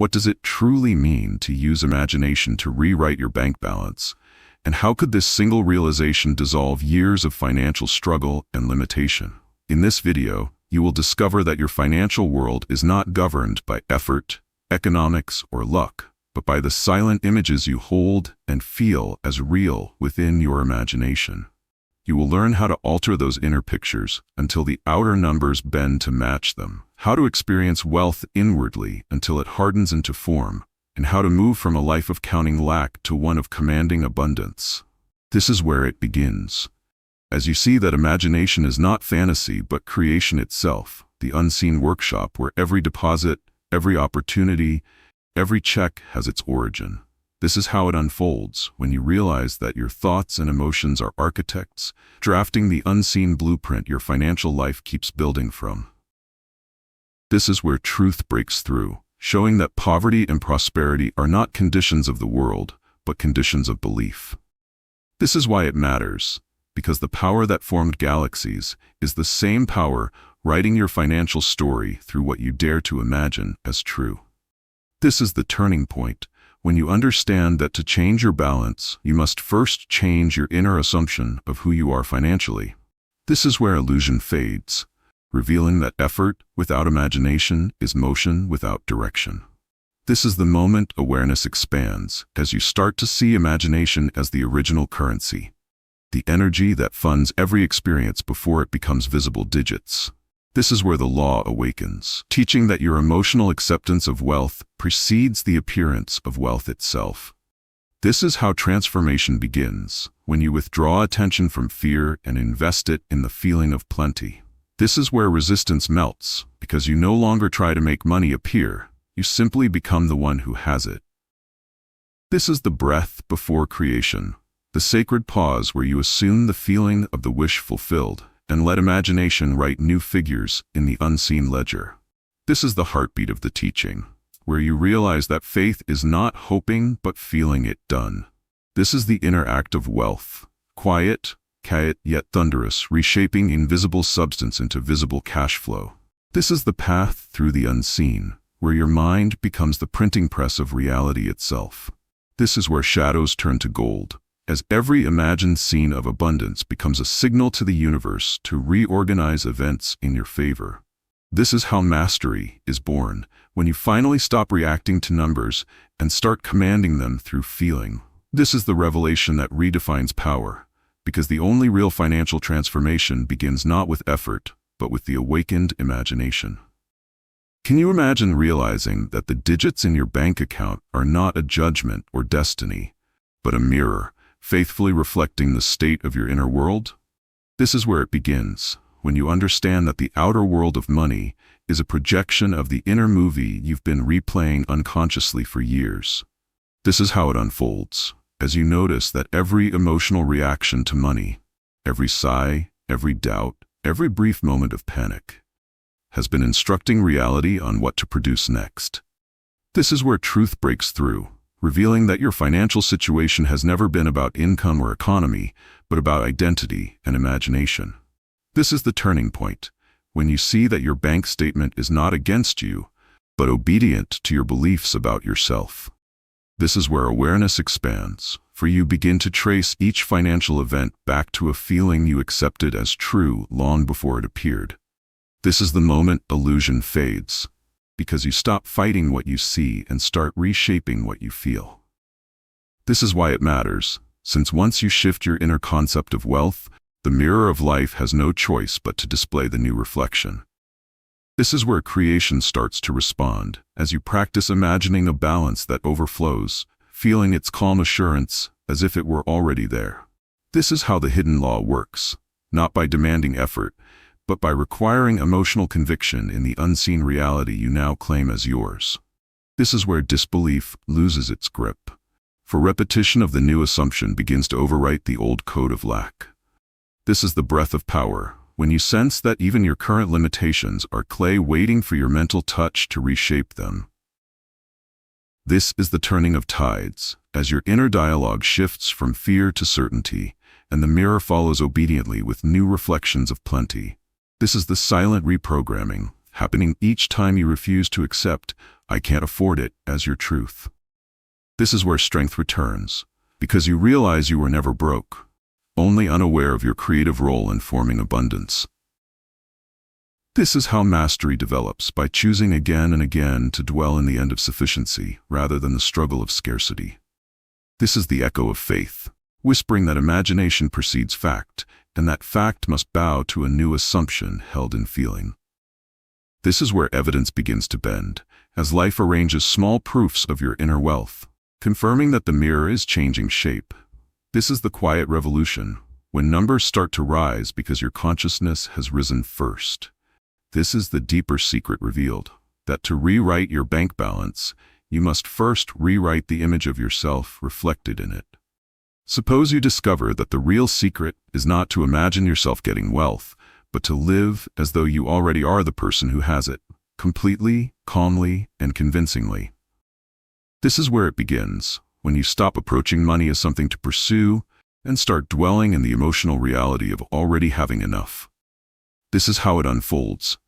What does it truly mean to use imagination to rewrite your bank balance? And how could this single realization dissolve years of financial struggle and limitation? In this video, you will discover that your financial world is not governed by effort, economics, or luck, but by the silent images you hold and feel as real within your imagination. You will learn how to alter those inner pictures until the outer numbers bend to match them, how to experience wealth inwardly until it hardens into form, and how to move from a life of counting lack to one of commanding abundance. This is where it begins. As you see that imagination is not fantasy but creation itself, the unseen workshop where every deposit, every opportunity, every check has its origin. This is how it unfolds when you realize that your thoughts and emotions are architects, drafting the unseen blueprint your financial life keeps building from. This is where truth breaks through, showing that poverty and prosperity are not conditions of the world, but conditions of belief. This is why it matters, because the power that formed galaxies is the same power writing your financial story through what you dare to imagine as true. This is the turning point, when you understand that to change your balance, you must first change your inner assumption of who you are financially. This is where illusion fades, revealing that effort without imagination is motion without direction. This is the moment awareness expands, as you start to see imagination as the original currency, the energy that funds every experience before it becomes visible digits. This is where the law awakens, teaching that your emotional acceptance of wealth precedes the appearance of wealth itself. This is how transformation begins, when you withdraw attention from fear and invest it in the feeling of plenty. This is where resistance melts, because you no longer try to make money appear, you simply become the one who has it. This is the breath before creation, the sacred pause where you assume the feeling of the wish fulfilled, and let imagination write new figures in the unseen ledger. This is the heartbeat of the teaching, where you realize that faith is not hoping but feeling it done. This is the inner act of wealth, quiet yet thunderous, reshaping invisible substance into visible cash flow. This is the path through the unseen, where your mind becomes the printing press of reality itself. This is where shadows turn to gold, as every imagined scene of abundance becomes a signal to the universe to reorganize events in your favor. This is how mastery is born, when you finally stop reacting to numbers and start commanding them through feeling. This is the revelation that redefines power, because the only real financial transformation begins not with effort, but with the awakened imagination. Can you imagine realizing that the digits in your bank account are not a judgment or destiny, but a mirror, faithfully reflecting the state of your inner world? This is where it begins, when you understand that the outer world of money is a projection of the inner movie you've been replaying unconsciously for years. This is how it unfolds, as you notice that every emotional reaction to money, every sigh, every doubt, every brief moment of panic, has been instructing reality on what to produce next. This is where truth breaks through, revealing that your financial situation has never been about income or economy, but about identity and imagination. This is the turning point, when you see that your bank statement is not against you, but obedient to your beliefs about yourself. This is where awareness expands, for you begin to trace each financial event back to a feeling you accepted as true long before it appeared. This is the moment illusion fades, because you stop fighting what you see and start reshaping what you feel. This is why it matters, since once you shift your inner concept of wealth, the mirror of life has no choice but to display the new reflection. This is where creation starts to respond, as you practice imagining a balance that overflows, feeling its calm assurance as if it were already there. This is how the hidden law works, not by demanding effort, but by requiring emotional conviction in the unseen reality you now claim as yours. This is where disbelief loses its grip, for repetition of the new assumption begins to overwrite the old code of lack. This is the breath of power, when you sense that even your current limitations are clay waiting for your mental touch to reshape them. This is the turning of tides, as your inner dialogue shifts from fear to certainty, and the mirror follows obediently with new reflections of plenty. This is the silent reprogramming, happening each time you refuse to accept, "I can't afford it," as your truth. This is where strength returns, because you realize you were never broke, only unaware of your creative role in forming abundance. This is how mastery develops, by choosing again and again to dwell in the end of sufficiency rather than the struggle of scarcity. This is the echo of faith, whispering that imagination precedes fact, and that fact must bow to a new assumption held in feeling. This is where evidence begins to bend, as life arranges small proofs of your inner wealth, confirming that the mirror is changing shape. This is the quiet revolution, when numbers start to rise because your consciousness has risen first. This is the deeper secret revealed, that to rewrite your bank balance, you must first rewrite the image of yourself reflected in it. Suppose you discover that the real secret is not to imagine yourself getting wealth, but to live as though you already are the person who has it, completely, calmly, and convincingly. This is where it begins, when you stop approaching money as something to pursue and start dwelling in the emotional reality of already having enough. This is how it unfolds,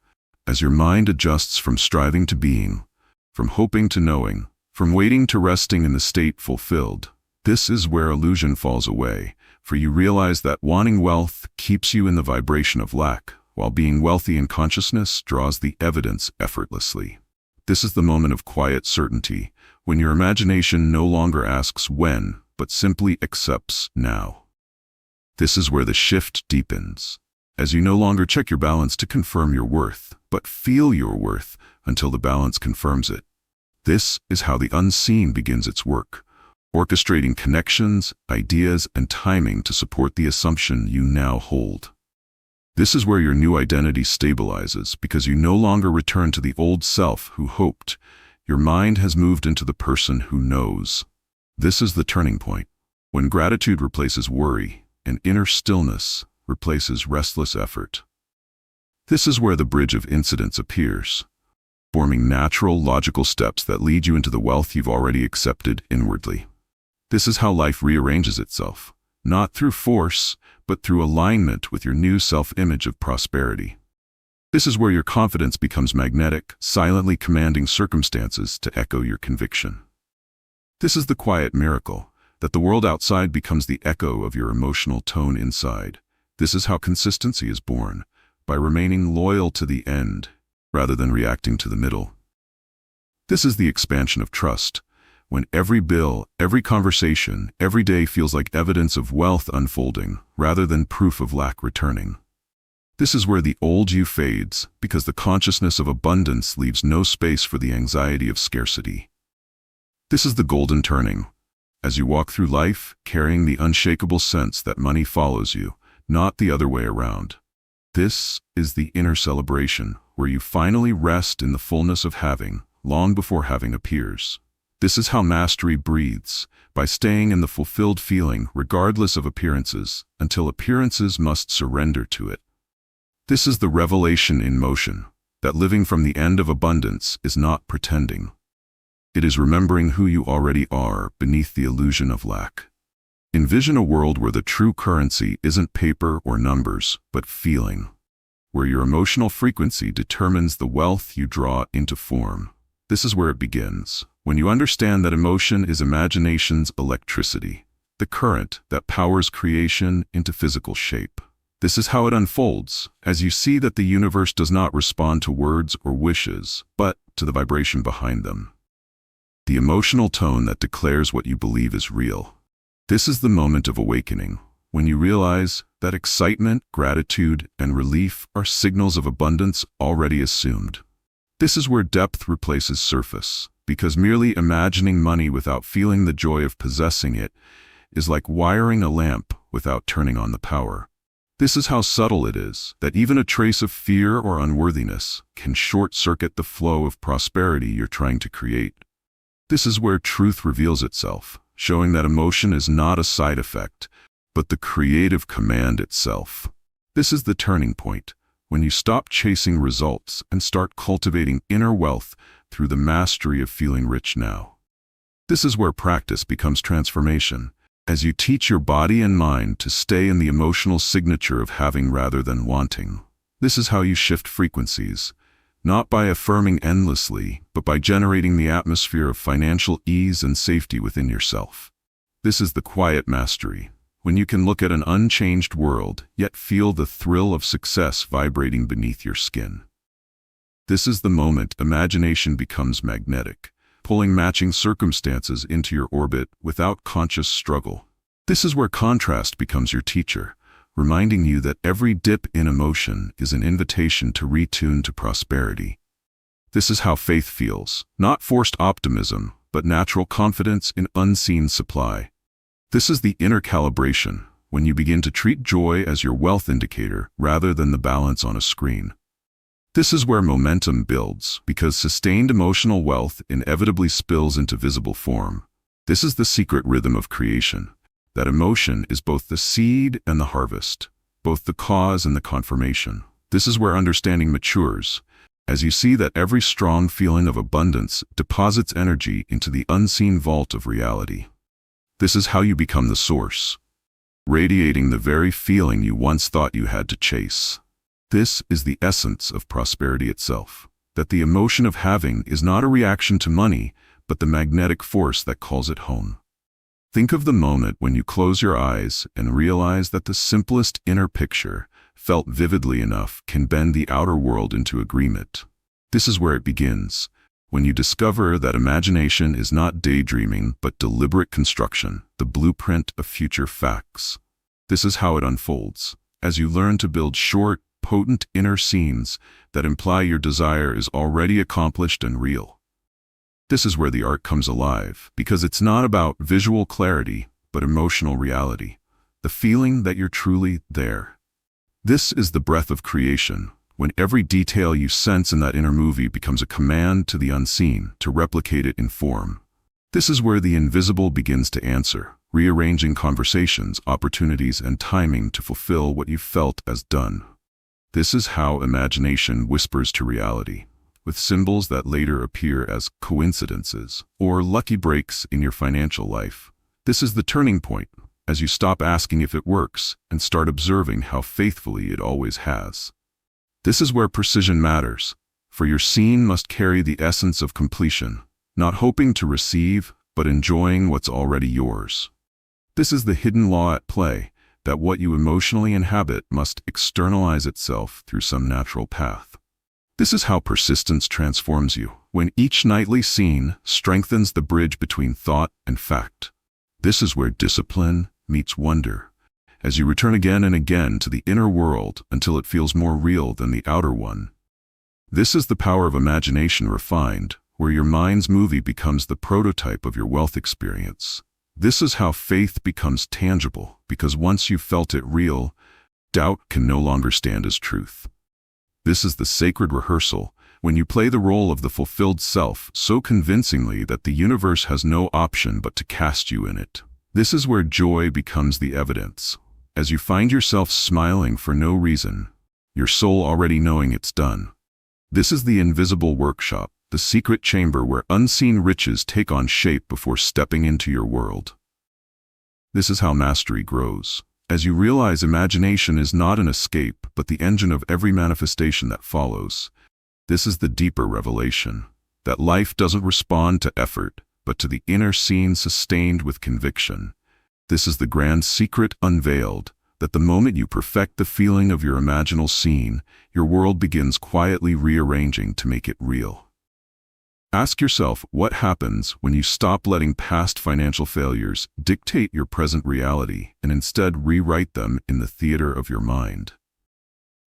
as your mind adjusts from striving to being, from hoping to knowing, from waiting to resting in the state fulfilled. This is where illusion falls away, for you realize that wanting wealth keeps you in the vibration of lack, while being wealthy in consciousness draws the evidence effortlessly. This is the moment of quiet certainty, when your imagination no longer asks when, but simply accepts now. This is where the shift deepens, as you no longer check your balance to confirm your worth, but feel your worth until the balance confirms it. This is how the unseen begins its work, orchestrating connections, ideas, and timing to support the assumption you now hold. This is where your new identity stabilizes, because you no longer return to the old self who hoped. Your mind has moved into the person who knows. This is the turning point, when gratitude replaces worry, and inner stillness replaces restless effort. This is where the bridge of incidence appears, forming natural, logical steps that lead you into the wealth you've already accepted inwardly. This is how life rearranges itself, not through force, but through alignment with your new self-image of prosperity. This is where your confidence becomes magnetic, silently commanding circumstances to echo your conviction. This is the quiet miracle, that the world outside becomes the echo of your emotional tone inside. This is how consistency is born, by remaining loyal to the end, rather than reacting to the middle. This is the expansion of trust, when every bill, every conversation, every day feels like evidence of wealth unfolding, rather than proof of lack returning. This is where the old you fades, because the consciousness of abundance leaves no space for the anxiety of scarcity. This is the golden turning, as you walk through life, carrying the unshakable sense that money follows you, not the other way around. This is the inner celebration, where you finally rest in the fullness of having, long before having appears. This is how mastery breathes, by staying in the fulfilled feeling regardless of appearances, until appearances must surrender to it. This is the revelation in motion, that living from the end of abundance is not pretending. It is remembering who you already are beneath the illusion of lack. Envision a world where the true currency isn't paper or numbers, but feeling, where your emotional frequency determines the wealth you draw into form. This is where it begins, when you understand that emotion is imagination's electricity, the current that powers creation into physical shape. This is how it unfolds, as you see that the universe does not respond to words or wishes, but to the vibration behind them. The emotional tone that declares what you believe is real. This is the moment of awakening, when you realize that excitement, gratitude, and relief are signals of abundance already assumed. This is where depth replaces surface, because merely imagining money without feeling the joy of possessing it is like wiring a lamp without turning on the power. This is how subtle it is, that even a trace of fear or unworthiness can short-circuit the flow of prosperity you're trying to create. This is where truth reveals itself, showing that emotion is not a side effect, but the creative command itself. This is the turning point, when you stop chasing results and start cultivating inner wealth through the mastery of feeling rich now. This is where practice becomes transformation, as you teach your body and mind to stay in the emotional signature of having rather than wanting. This is how you shift frequencies, not by affirming endlessly, but by generating the atmosphere of financial ease and safety within yourself. This is the quiet mastery, when you can look at an unchanged world, yet feel the thrill of success vibrating beneath your skin. This is the moment imagination becomes magnetic, pulling matching circumstances into your orbit without conscious struggle. This is where contrast becomes your teacher, reminding you that every dip in emotion is an invitation to retune to prosperity. This is how faith feels, not forced optimism, but natural confidence in unseen supply. This is the inner calibration, when you begin to treat joy as your wealth indicator rather than the balance on a screen. This is where momentum builds, because sustained emotional wealth inevitably spills into visible form. This is the secret rhythm of creation, that emotion is both the seed and the harvest, both the cause and the confirmation. This is where understanding matures, as you see that every strong feeling of abundance deposits energy into the unseen vault of reality. This is how you become the source, radiating the very feeling you once thought you had to chase. This is the essence of prosperity itself, that the emotion of having is not a reaction to money, but the magnetic force that calls it home. Think of the moment when you close your eyes and realize that the simplest inner picture, felt vividly enough, can bend the outer world into agreement. This is where it begins, when you discover that imagination is not daydreaming but deliberate construction, the blueprint of future facts. This is how it unfolds, as you learn to build short, potent inner scenes that imply your desire is already accomplished and real. This is where the art comes alive, because it's not about visual clarity, but emotional reality, the feeling that you're truly there. This is the breath of creation, when every detail you sense in that inner movie becomes a command to the unseen to replicate it in form. This is where the invisible begins to answer, rearranging conversations, opportunities, and timing to fulfill what you felt as done. This is how imagination whispers to reality, with symbols that later appear as coincidences or lucky breaks in your financial life. This is the turning point, as you stop asking if it works and start observing how faithfully it always has. This is where precision matters, for your scene must carry the essence of completion, not hoping to receive, but enjoying what's already yours. This is the hidden law at play, that what you emotionally inhabit must externalize itself through some natural path. This is how persistence transforms you, when each nightly scene strengthens the bridge between thought and fact. This is where discipline meets wonder, as you return again and again to the inner world until it feels more real than the outer one. This is the power of imagination refined, where your mind's movie becomes the prototype of your wealth experience. This is how faith becomes tangible, because once you've felt it real, doubt can no longer stand as truth. This is the sacred rehearsal, when you play the role of the fulfilled self so convincingly that the universe has no option but to cast you in it. This is where joy becomes the evidence, as you find yourself smiling for no reason, your soul already knowing it's done. This is the invisible workshop, the secret chamber where unseen riches take on shape before stepping into your world. This is how mastery grows, as you realize imagination is not an escape, but the engine of every manifestation that follows. This is the deeper revelation, that life doesn't respond to effort, but to the inner scene sustained with conviction. This is the grand secret unveiled, that the moment you perfect the feeling of your imaginal scene, your world begins quietly rearranging to make it real. Ask yourself what happens when you stop letting past financial failures dictate your present reality and instead rewrite them in the theater of your mind.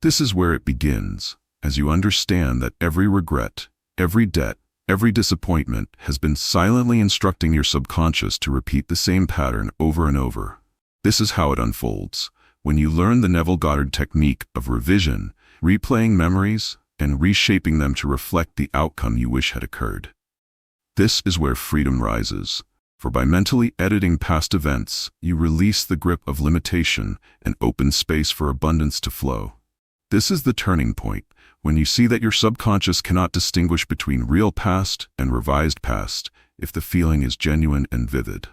This is where it begins, as you understand that every regret, every debt, every disappointment has been silently instructing your subconscious to repeat the same pattern over and over. This is how it unfolds, when you learn the Neville Goddard technique of revision, replaying memories, and reshaping them to reflect the outcome you wish had occurred. This is where freedom rises, for by mentally editing past events, you release the grip of limitation and open space for abundance to flow. This is the turning point, when you see that your subconscious cannot distinguish between real past and revised past if the feeling is genuine and vivid.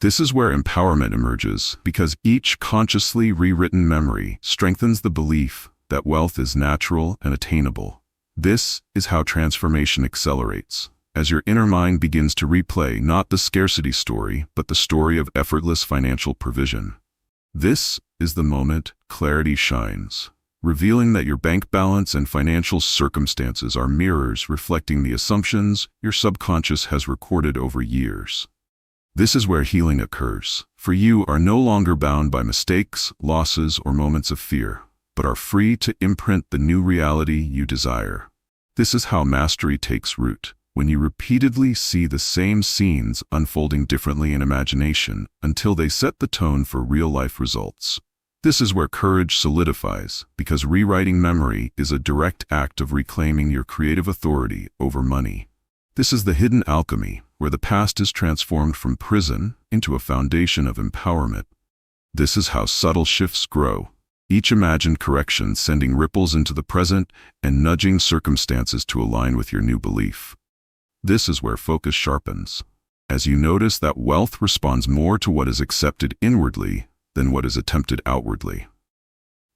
This is where empowerment emerges, because each consciously rewritten memory strengthens the belief that wealth is natural and attainable. This is how transformation accelerates, as your inner mind begins to replay not the scarcity story, but the story of effortless financial provision. This is the moment clarity shines, revealing that your bank balance and financial circumstances are mirrors reflecting the assumptions your subconscious has recorded over years. This is where healing occurs, for you are no longer bound by mistakes, losses, or moments of fear, but are free to imprint the new reality you desire. This is how mastery takes root, when you repeatedly see the same scenes unfolding differently in imagination until they set the tone for real-life results. This is where courage solidifies, because rewriting memory is a direct act of reclaiming your creative authority over money. This is the hidden alchemy, where the past is transformed from prison into a foundation of empowerment. This is how subtle shifts grow, each imagined correction sending ripples into the present and nudging circumstances to align with your new belief. This is where focus sharpens, as you notice that wealth responds more to what is accepted inwardly than what is attempted outwardly.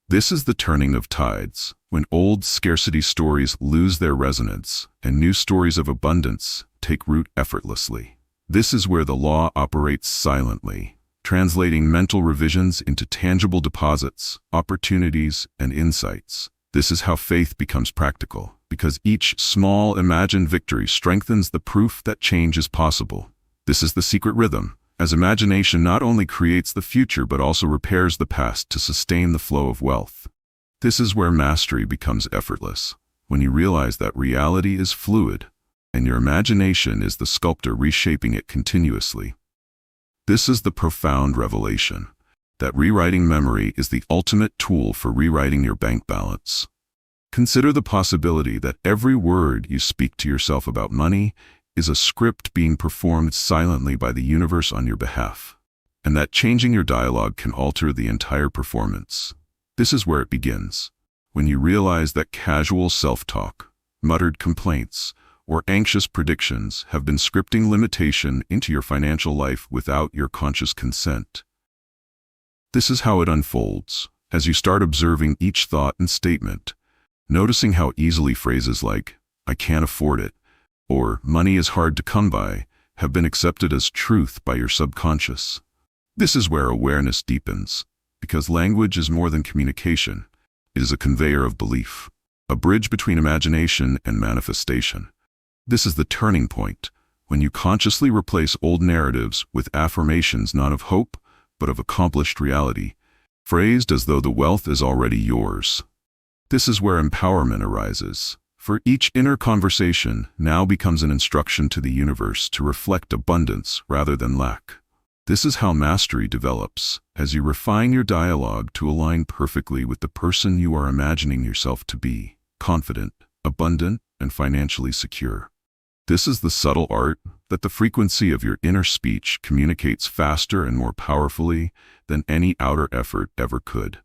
This is the turning of tides, when old scarcity stories lose their resonance and new stories of abundance take root effortlessly. This is where the law operates silently, translating mental revisions into tangible deposits, opportunities, and insights. This is how faith becomes practical, because each small imagined victory strengthens the proof that change is possible. This is the secret rhythm, as imagination not only creates the future but also repairs the past to sustain the flow of wealth. This is where mastery becomes effortless, when you realize that reality is fluid, and your imagination is the sculptor reshaping it continuously. This is the profound revelation, that rewriting memory is the ultimate tool for rewriting your bank balance. Consider the possibility that every word you speak to yourself about money is a script being performed silently by the universe on your behalf, and that changing your dialogue can alter the entire performance. This is where it begins, when you realize that casual self-talk, muttered complaints, or anxious predictions have been scripting limitation into your financial life without your conscious consent. This is how it unfolds, as you start observing each thought and statement, noticing how easily phrases like, "I can't afford it," or "money is hard to come by," have been accepted as truth by your subconscious. This is where awareness deepens, because language is more than communication. It is a conveyor of belief, a bridge between imagination and manifestation. This is the turning point, when you consciously replace old narratives with affirmations not of hope, but of accomplished reality, phrased as though the wealth is already yours. This is where empowerment arises, for each inner conversation now becomes an instruction to the universe to reflect abundance rather than lack. This is how mastery develops, as you refine your dialogue to align perfectly with the person you are imagining yourself to be, confident, abundant, and financially secure. This is the subtle art that the frequency of your inner speech communicates faster and more powerfully than any outer effort ever could.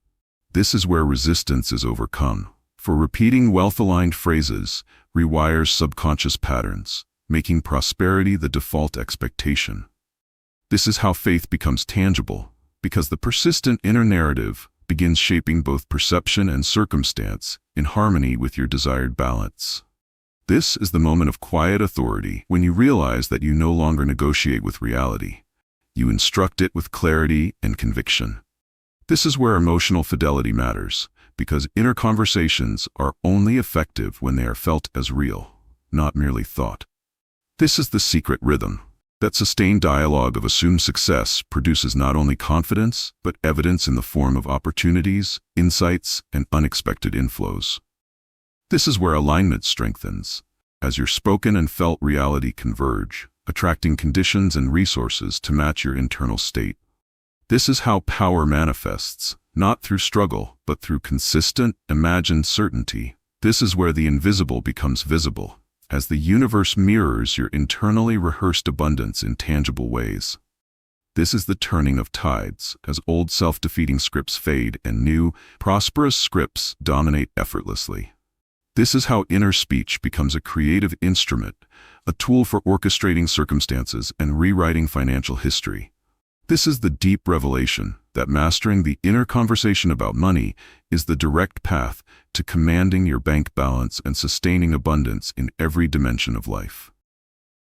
This is where resistance is overcome, for repeating wealth-aligned phrases rewires subconscious patterns, making prosperity the default expectation. This is how faith becomes tangible, because the persistent inner narrative begins shaping both perception and circumstance in harmony with your desired balance. This is the moment of quiet authority, when you realize that you no longer negotiate with reality. You instruct it with clarity and conviction. This is where emotional fidelity matters, because inner conversations are only effective when they are felt as real, not merely thought. This is the secret rhythm, that sustained dialogue of assumed success produces not only confidence, but evidence in the form of opportunities, insights, and unexpected inflows. This is where alignment strengthens, as your spoken and felt reality converge, attracting conditions and resources to match your internal state. This is how power manifests, not through struggle, but through consistent, imagined certainty. This is where the invisible becomes visible, as the universe mirrors your internally rehearsed abundance in tangible ways. This is the turning of tides, as old self-defeating scripts fade and new, prosperous scripts dominate effortlessly. This is how inner speech becomes a creative instrument, a tool for orchestrating circumstances and rewriting financial history. This is the deep revelation that mastering the inner conversation about money is the direct path to commanding your bank balance and sustaining abundance in every dimension of life.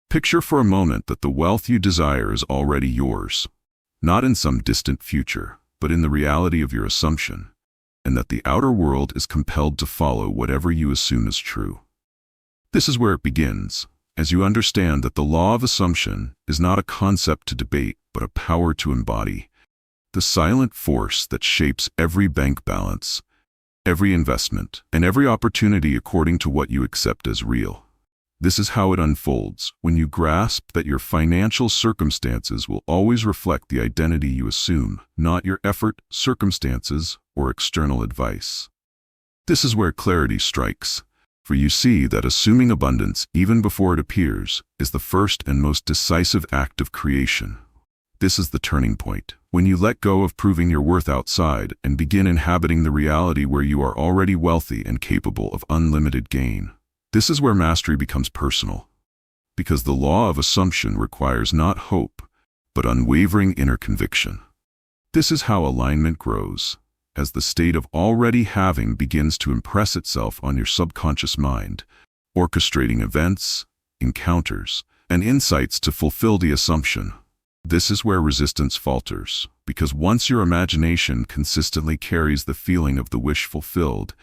Picture for a moment that the wealth you desire is already yours, not in some distant future, but in the reality of your assumption, and that the outer world is compelled to follow whatever you assume is true. This is where it begins, as you understand that the law of assumption is not a concept to debate, but a power to embody, the silent force that shapes every bank balance, every investment, and every opportunity according to what you accept as real. This is how it unfolds when you grasp that your financial circumstances will always reflect the identity you assume, not your effort, circumstances, or external advice. This is where clarity strikes, for you see that assuming abundance even before it appears is the first and most decisive act of creation. This is the turning point, when you let go of proving your worth outside and begin inhabiting the reality where you are already wealthy and capable of unlimited gain. This is where mastery becomes personal, because the law of assumption requires not hope, but unwavering inner conviction. This is how alignment grows, as the state of already having begins to impress itself on your subconscious mind, orchestrating events, encounters, and insights to fulfill the assumption. This is where resistance falters, because once your imagination consistently carries the feeling of the wish fulfilled,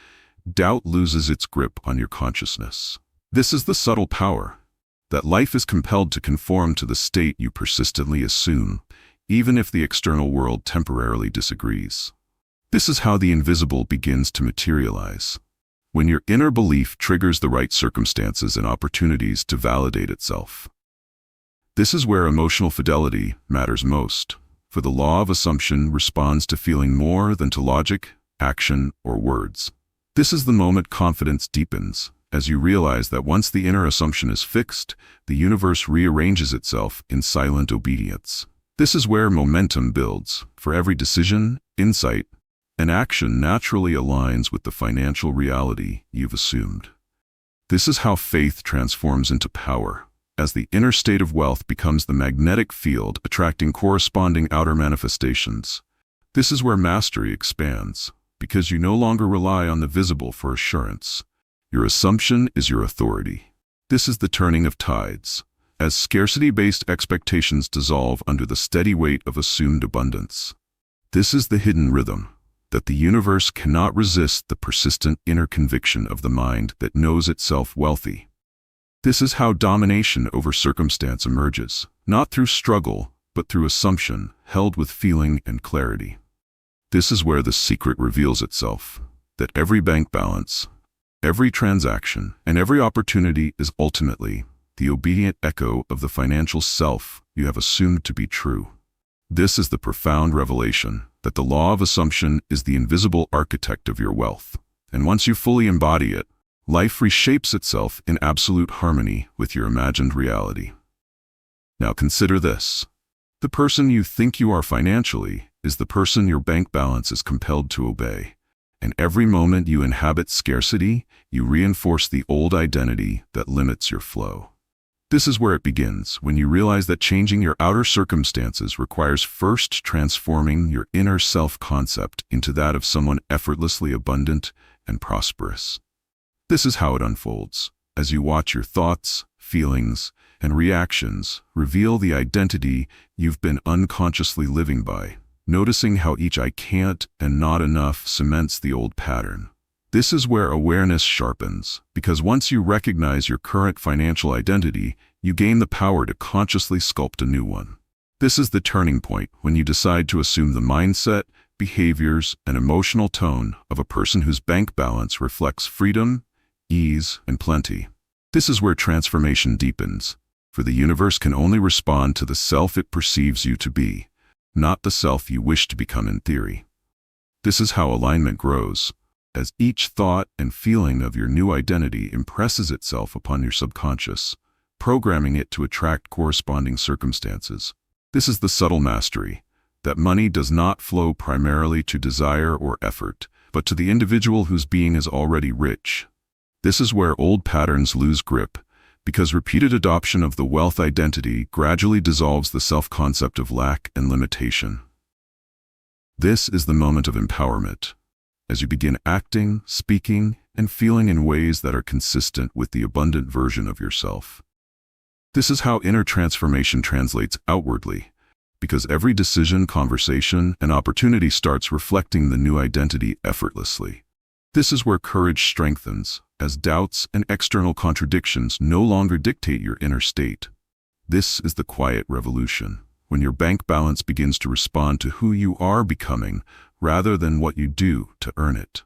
doubt loses its grip on your consciousness. This is the subtle power, that life is compelled to conform to the state you persistently assume, even if the external world temporarily disagrees. This is how the invisible begins to materialize, when your inner belief triggers the right circumstances and opportunities to validate itself. This is where emotional fidelity matters most, for the law of assumption responds to feeling more than to logic, action, or words. This is the moment confidence deepens, as you realize that once the inner assumption is fixed, the universe rearranges itself in silent obedience. This is where momentum builds, for every decision, insight, and action naturally aligns with the financial reality you've assumed. This is how faith transforms into power, as the inner state of wealth becomes the magnetic field attracting corresponding outer manifestations. This is where mastery expands, because you no longer rely on the visible for assurance. Your assumption is your authority. This is the turning of tides, as scarcity-based expectations dissolve under the steady weight of assumed abundance. This is the hidden rhythm, that the universe cannot resist the persistent inner conviction of the mind that knows itself wealthy. This is how domination over circumstance emerges, not through struggle, but through assumption, held with feeling and clarity. This is where the secret reveals itself, that every bank balance, every transaction, and every opportunity is ultimately the obedient echo of the financial self you have assumed to be true. This is the profound revelation that the law of assumption is the invisible architect of your wealth, and once you fully embody it, life reshapes itself in absolute harmony with your imagined reality. Now consider this. The person you think you are financially is the person your bank balance is compelled to obey. And every moment you inhabit scarcity, you reinforce the old identity that limits your flow. This is where it begins, when you realize that changing your outer circumstances requires first transforming your inner self-concept into that of someone effortlessly abundant and prosperous. This is how it unfolds, as you watch your thoughts, feelings, and reactions reveal the identity you've been unconsciously living by, noticing how each "I can't" and "not enough" cements the old pattern. This is where awareness sharpens, because once you recognize your current financial identity, you gain the power to consciously sculpt a new one. This is the turning point when you decide to assume the mindset, behaviors, and emotional tone of a person whose bank balance reflects freedom, ease, and plenty. This is where transformation deepens, for the universe can only respond to the self it perceives you to be, not the self you wish to become in theory. This is how alignment grows, as each thought and feeling of your new identity impresses itself upon your subconscious, programming it to attract corresponding circumstances. This is the subtle mastery, that money does not flow primarily to desire or effort, but to the individual whose being is already rich. This is where old patterns lose grip, because repeated adoption of the wealth identity gradually dissolves the self-concept of lack and limitation. This is the moment of empowerment, as you begin acting, speaking, and feeling in ways that are consistent with the abundant version of yourself. This is how inner transformation translates outwardly, because every decision, conversation, and opportunity starts reflecting the new identity effortlessly. This is where courage strengthens, as doubts and external contradictions no longer dictate your inner state. This is the quiet revolution, when your bank balance begins to respond to who you are becoming rather than what you do to earn it.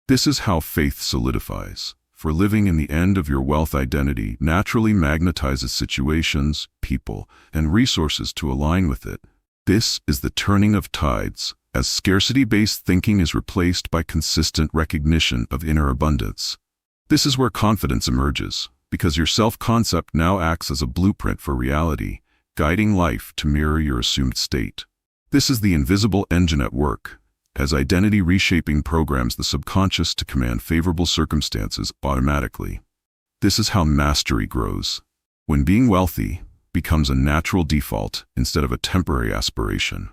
This is how faith solidifies, for living in the end of your wealth identity naturally magnetizes situations, people, and resources to align with it. This is the turning of tides, as scarcity-based thinking is replaced by consistent recognition of inner abundance. This is where confidence emerges, because your self-concept now acts as a blueprint for reality, guiding life to mirror your assumed state. This is the invisible engine at work, as identity reshaping programs the subconscious to command favorable circumstances automatically. This is how mastery grows, when being wealthy becomes a natural default instead of a temporary aspiration.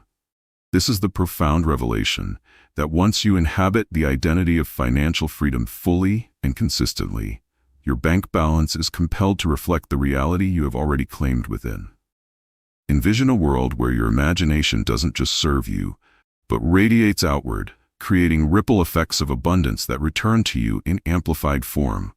This is the profound revelation that once you inhabit the identity of financial freedom fully and consistently, your bank balance is compelled to reflect the reality you have already claimed within. Envision a world where your imagination doesn't just serve you, but radiates outward, creating ripple effects of abundance that return to you in amplified form.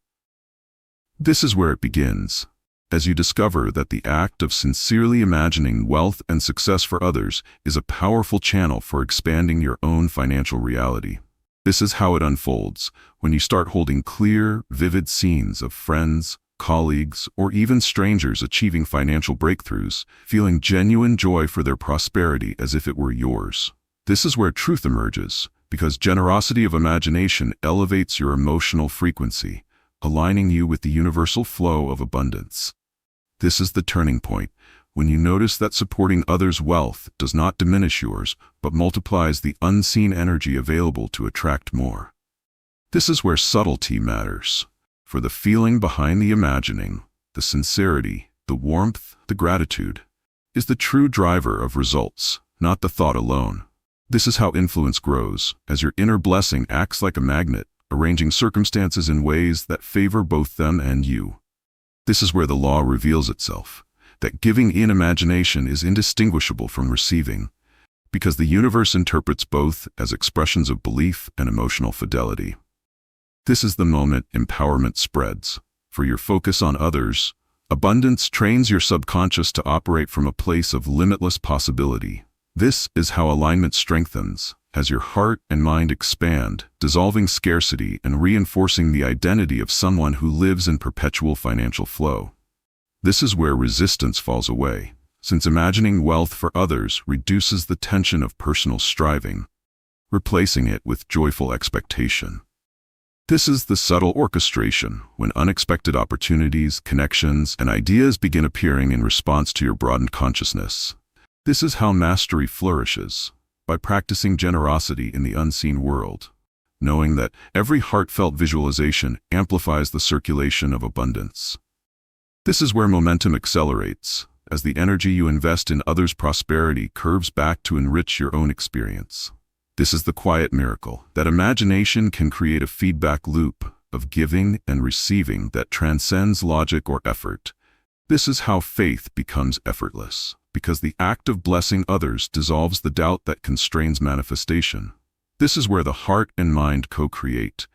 This is where it begins, as you discover that the act of sincerely imagining wealth and success for others is a powerful channel for expanding your own financial reality. This is how it unfolds, when you start holding clear, vivid scenes of friends, colleagues, or even strangers achieving financial breakthroughs, feeling genuine joy for their prosperity as if it were yours. This is where truth emerges, because generosity of imagination elevates your emotional frequency, aligning you with the universal flow of abundance. This is the turning point, when you notice that supporting others' wealth does not diminish yours, but multiplies the unseen energy available to attract more. This is where subtlety matters, for the feeling behind the imagining, the sincerity, the warmth, the gratitude, is the true driver of results, not the thought alone. This is how influence grows, as your inner blessing acts like a magnet, arranging circumstances in ways that favor both them and you. This is where the law reveals itself, that giving in imagination is indistinguishable from receiving, because the universe interprets both as expressions of belief and emotional fidelity. This is the moment empowerment spreads. For your focus on others, abundance trains your subconscious to operate from a place of limitless possibility. This is how alignment strengthens, as your heart and mind expand, dissolving scarcity and reinforcing the identity of someone who lives in perpetual financial flow. This is where resistance falls away, since imagining wealth for others reduces the tension of personal striving, replacing it with joyful expectation. This is the subtle orchestration, when unexpected opportunities, connections, and ideas begin appearing in response to your broadened consciousness. This is how mastery flourishes, by practicing generosity in the unseen world, knowing that every heartfelt visualization amplifies the circulation of abundance. This is where momentum accelerates, as the energy you invest in others' prosperity curves back to enrich your own experience. This is the quiet miracle, that imagination can create a feedback loop of giving and receiving that transcends logic or effort. This is how faith becomes effortless, because the act of blessing others dissolves the doubt that constrains manifestation. This is where the heart and mind co-create,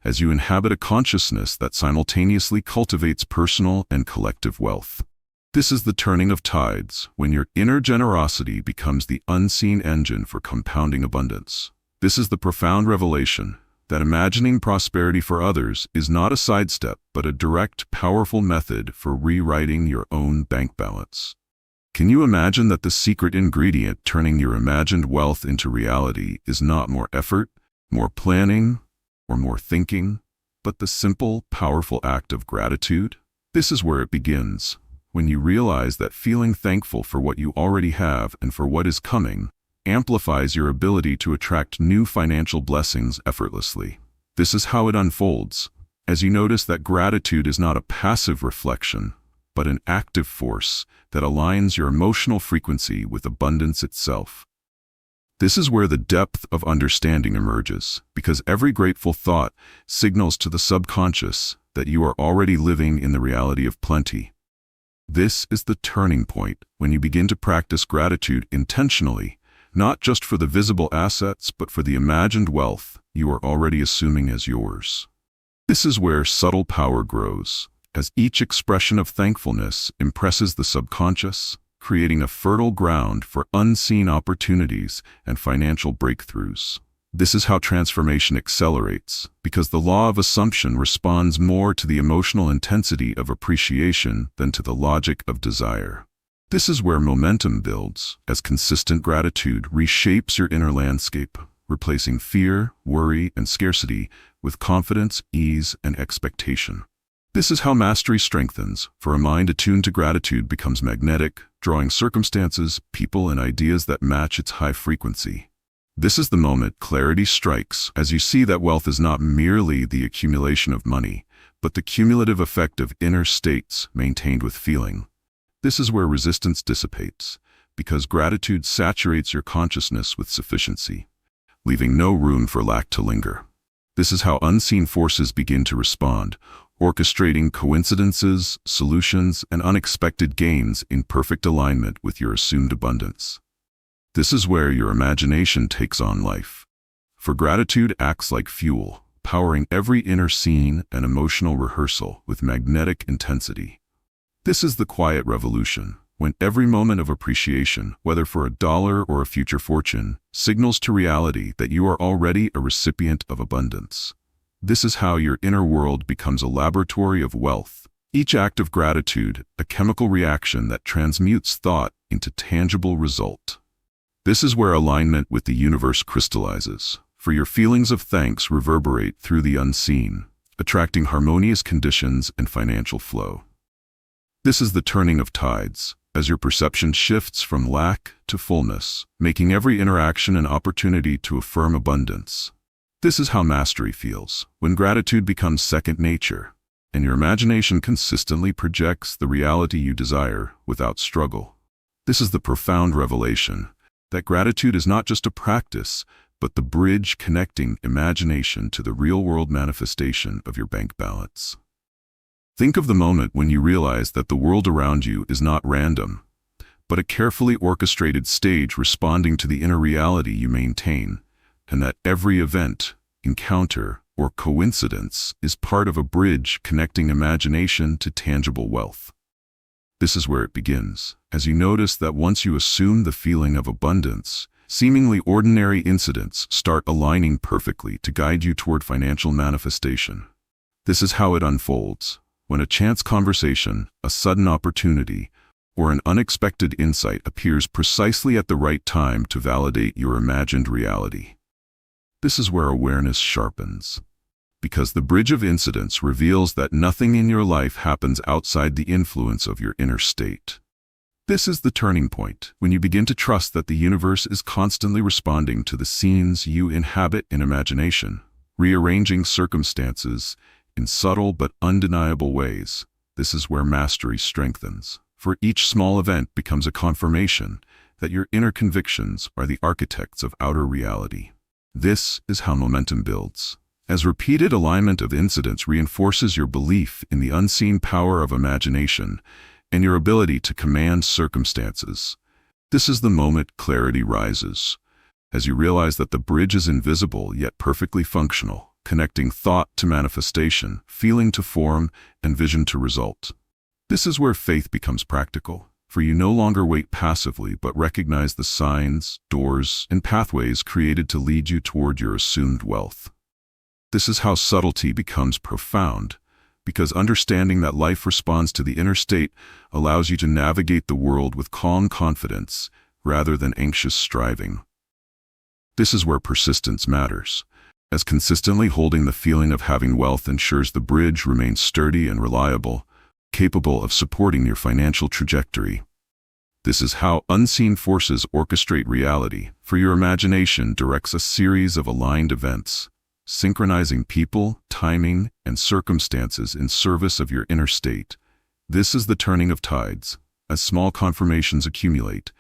as you inhabit a consciousness that simultaneously cultivates personal and collective wealth. This is the turning of tides, when your inner generosity becomes the unseen engine for compounding abundance. This is the profound revelation that imagining prosperity for others is not a sidestep, but a direct, powerful method for rewriting your own bank balance. Can you imagine that the secret ingredient turning your imagined wealth into reality is not more effort, more planning, or more thinking, but the simple, powerful act of gratitude? This is where it begins, when you realize that feeling thankful for what you already have and for what is coming amplifies your ability to attract new financial blessings effortlessly. This is how it unfolds, as you notice that gratitude is not a passive reflection, but an active force that aligns your emotional frequency with abundance itself. This is where the depth of understanding emerges, because every grateful thought signals to the subconscious that you are already living in the reality of plenty. This is the turning point when you begin to practice gratitude intentionally, not just for the visible assets, but for the imagined wealth you are already assuming as yours. This is where subtle power grows, as each expression of thankfulness impresses the subconscious, creating a fertile ground for unseen opportunities and financial breakthroughs. This is how transformation accelerates, because the law of assumption responds more to the emotional intensity of appreciation than to the logic of desire. This is where momentum builds, as consistent gratitude reshapes your inner landscape, replacing fear, worry, and scarcity with confidence, ease, and expectation. This is how mastery strengthens, for a mind attuned to gratitude becomes magnetic, drawing circumstances, people, and ideas that match its high frequency. This is the moment clarity strikes, as you see that wealth is not merely the accumulation of money, but the cumulative effect of inner states maintained with feeling. This is where resistance dissipates, because gratitude saturates your consciousness with sufficiency, leaving no room for lack to linger. This is how unseen forces begin to respond, orchestrating coincidences, solutions, and unexpected gains in perfect alignment with your assumed abundance. This is where your imagination takes on life, for gratitude acts like fuel, powering every inner scene and emotional rehearsal with magnetic intensity. This is the quiet revolution, when every moment of appreciation, whether for a dollar or a future fortune, signals to reality that you are already a recipient of abundance. This is how your inner world becomes a laboratory of wealth. Each act of gratitude, a chemical reaction that transmutes thought into tangible result. This is where alignment with the universe crystallizes, for your feelings of thanks reverberate through the unseen, attracting harmonious conditions and financial flow. This is the turning of tides, as your perception shifts from lack to fullness, making every interaction an opportunity to affirm abundance. This is how mastery feels, when gratitude becomes second nature, and your imagination consistently projects the reality you desire without struggle. This is the profound revelation that gratitude is not just a practice, but the bridge connecting imagination to the real-world manifestation of your bank balance. Think of the moment when you realize that the world around you is not random, but a carefully orchestrated stage responding to the inner reality you maintain, and that every event, encounter, or coincidence is part of a bridge connecting imagination to tangible wealth. This is where it begins, as you notice that once you assume the feeling of abundance, seemingly ordinary incidents start aligning perfectly to guide you toward financial manifestation. This is how it unfolds, when a chance conversation, a sudden opportunity, or an unexpected insight appears precisely at the right time to validate your imagined reality. This is where awareness sharpens, because the bridge of incidents reveals that nothing in your life happens outside the influence of your inner state. This is the turning point, when you begin to trust that the universe is constantly responding to the scenes you inhabit in imagination, rearranging circumstances in subtle but undeniable ways. This is where mastery strengthens, for each small event becomes a confirmation that your inner convictions are the architects of outer reality. This is how momentum builds, as repeated alignment of incidents reinforces your belief in the unseen power of imagination and your ability to command circumstances. This is the moment clarity rises, as you realize that the bridge is invisible yet perfectly functional, connecting thought to manifestation, feeling to form, and vision to result. This is where faith becomes practical, for you no longer wait passively but recognize the signs, doors, and pathways created to lead you toward your assumed wealth. This is how subtlety becomes profound, because understanding that life responds to the inner state allows you to navigate the world with calm confidence rather than anxious striving. This is where persistence matters, as consistently holding the feeling of having wealth ensures the bridge remains sturdy and reliable, capable of supporting your financial trajectory. This is how unseen forces orchestrate reality, for your imagination directs a series of aligned events, synchronizing people, timing, and circumstances in service of your inner state. This is the turning of tides, as small confirmations accumulate,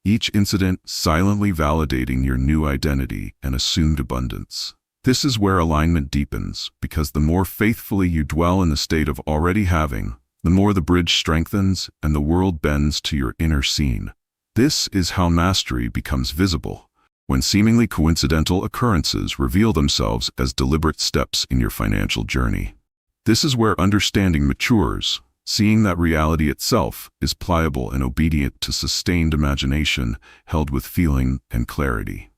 each incident silently validating your new identity and assumed abundance. This is where alignment deepens, because the more faithfully you dwell in the state of already having, the more the bridge strengthens and the world bends to your inner scene. This is how mastery becomes visible, when seemingly coincidental occurrences reveal themselves as deliberate steps in your financial journey. This is where understanding matures, seeing that reality itself is pliable and obedient to sustained imagination held with feeling and clarity.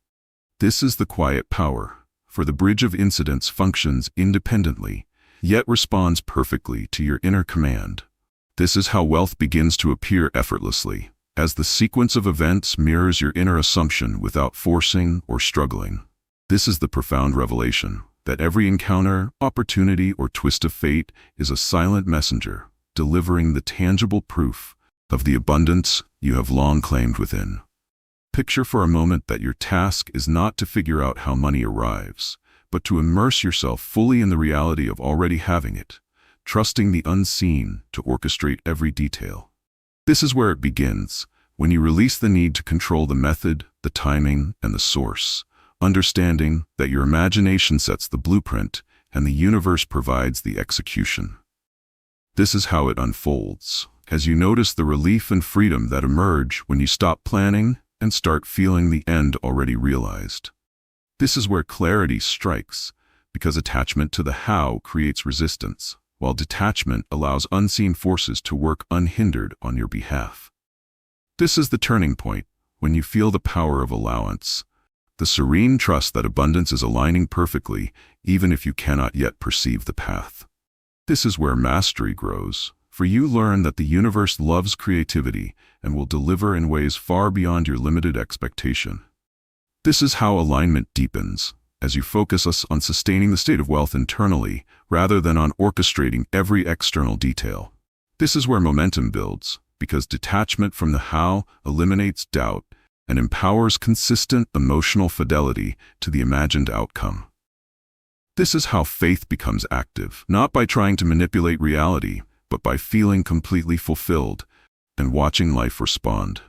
This is the quiet power, for the bridge of incidents functions independently, yet responds perfectly to your inner command. This is how wealth begins to appear effortlessly, as the sequence of events mirrors your inner assumption without forcing or struggling. This is the profound revelation, that every encounter, opportunity, or twist of fate is a silent messenger, delivering the tangible proof of the abundance you have long claimed within. Picture for a moment that your task is not to figure out how money arrives, but to immerse yourself fully in the reality of already having it, trusting the unseen to orchestrate every detail. This is where it begins, when you release the need to control the method, the timing, and the source, understanding that your imagination sets the blueprint and the universe provides the execution. This is how it unfolds, as you notice the relief and freedom that emerge when you stop planning and start feeling the end already realized. This is where clarity strikes, because attachment to the how creates resistance, while detachment allows unseen forces to work unhindered on your behalf. This is the turning point, when you feel the power of allowance, the serene trust that abundance is aligning perfectly, even if you cannot yet perceive the path. This is where mastery grows, for you learn that the universe loves creativity and will deliver in ways far beyond your limited expectation. This is how alignment deepens, as you focus us on sustaining the state of wealth internally, rather than on orchestrating every external detail. This is where momentum builds, because detachment from the how eliminates doubt and empowers consistent emotional fidelity to the imagined outcome. This is how faith becomes active, not by trying to manipulate reality, but by feeling completely fulfilled and watching life respond.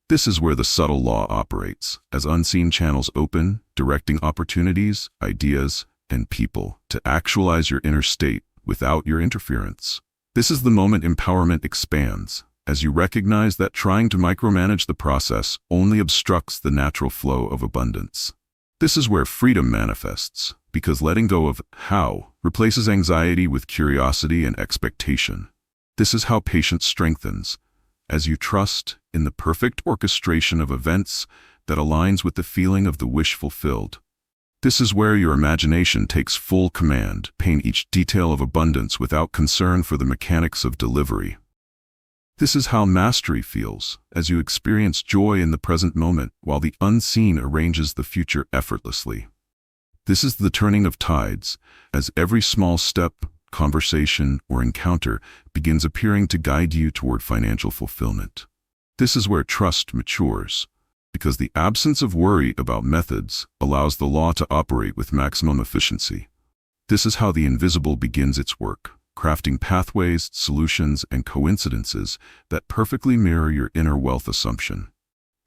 This is where the subtle law operates, as unseen channels open, directing opportunities, ideas, and people to actualize your inner state without your interference. This is the moment empowerment expands, as you recognize that trying to micromanage the process only obstructs the natural flow of abundance. This is where freedom manifests, because letting go of how replaces anxiety with curiosity and expectation. This is how patience strengthens, as you trust in the perfect orchestration of events that aligns with the feeling of the wish fulfilled. This is where your imagination takes full command, paint each detail of abundance without concern for the mechanics of delivery. This is how mastery feels, as you experience joy in the present moment while the unseen arranges the future effortlessly. This is the turning of tides, as every small step, conversation, or encounter begins appearing to guide you toward financial fulfillment. This is where trust matures, because the absence of worry about methods allows the law to operate with maximum efficiency. This is how the invisible begins its work, crafting pathways, solutions, and coincidences that perfectly mirror your inner wealth assumption.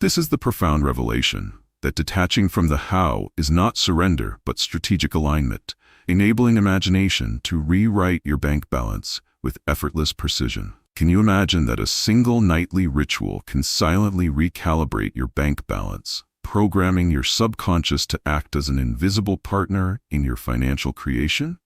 This is the profound revelation, that detaching from the how is not surrender but strategic alignment, enabling imagination to rewrite your bank balance with effortless precision. Can you imagine that a single nightly ritual can silently recalibrate your bank balance, programming your subconscious to act as an invisible partner in your financial creation?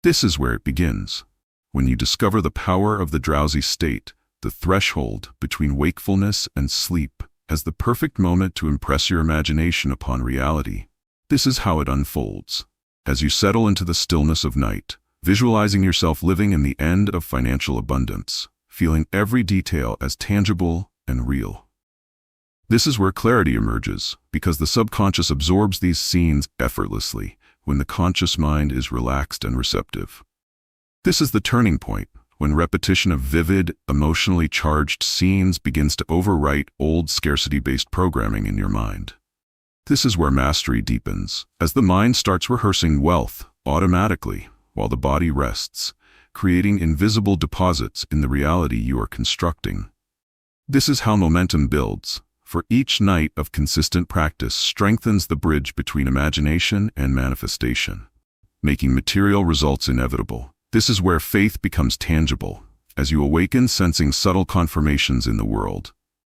This is where it begins, when you discover the power of the drowsy state, the threshold between wakefulness and sleep, as the perfect moment to impress your imagination upon reality. This is how it unfolds, as you settle into the stillness of night, visualizing yourself living in the end of financial abundance, feeling every detail as tangible and real. This is where clarity emerges, because the subconscious absorbs these scenes effortlessly, when the conscious mind is relaxed and receptive. This is the turning point, when repetition of vivid, emotionally charged scenes begins to overwrite old scarcity-based programming in your mind. This is where mastery deepens, as the mind starts rehearsing wealth automatically, while the body rests, creating invisible deposits in the reality you are constructing. This is how momentum builds, for each night of consistent practice strengthens the bridge between imagination and manifestation, making material results inevitable. This is where faith becomes tangible, as you awaken sensing subtle confirmations in the world,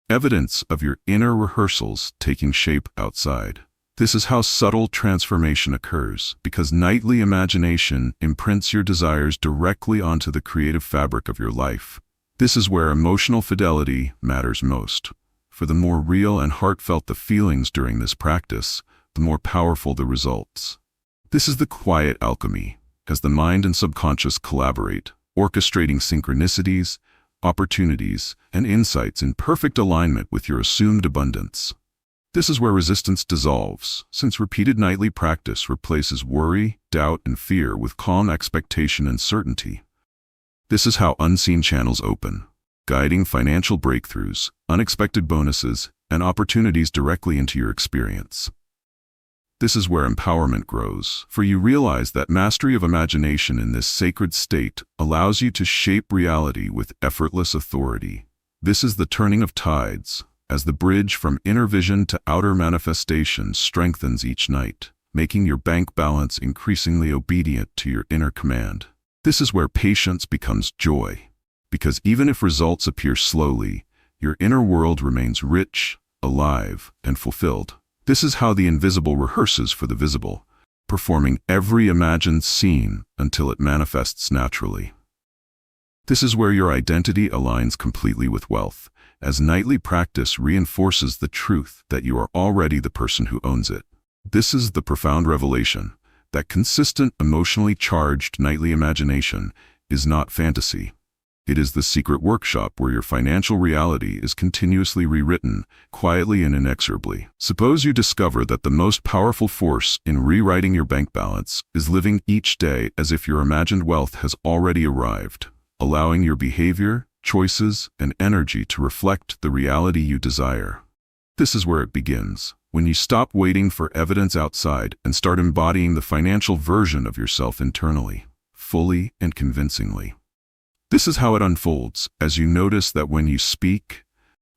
evidence of your inner rehearsals taking shape outside. This is how subtle transformation occurs, because nightly imagination imprints your desires directly onto the creative fabric of your life. This is where emotional fidelity matters most, for the more real and heartfelt the feelings during this practice, the more powerful the results. This is the quiet alchemy, as the mind and subconscious collaborate, orchestrating synchronicities, opportunities, and insights in perfect alignment with your assumed abundance. This is where resistance dissolves, since repeated nightly practice replaces worry, doubt, and fear with calm expectation and certainty. This is how unseen channels open, guiding financial breakthroughs, unexpected bonuses, and opportunities directly into your experience. This is where empowerment grows, for you realize that mastery of imagination in this sacred state allows you to shape reality with effortless authority. This is the turning of tides, as the bridge from inner vision to outer manifestation strengthens each night, making your bank balance increasingly obedient to your inner command. This is where patience becomes joy, because even if results appear slowly, your inner world remains rich, alive, and fulfilled. This is how the invisible rehearses for the visible, performing every imagined scene until it manifests naturally. This is where your identity aligns completely with wealth, as nightly practice reinforces the truth that you are already the person who owns it. This is the profound revelation that consistent, emotionally charged nightly imagination is not fantasy. It is the secret workshop where your financial reality is continuously rewritten, quietly and inexorably. Suppose you discover that the most powerful force in rewriting your bank balance is living each day as if your imagined wealth has already arrived, allowing your behavior, choices, and energy to reflect the reality you desire. This is where it begins, when you stop waiting for evidence outside and start embodying the financial version of yourself internally, fully and convincingly. This is how it unfolds, as you notice that when you speak,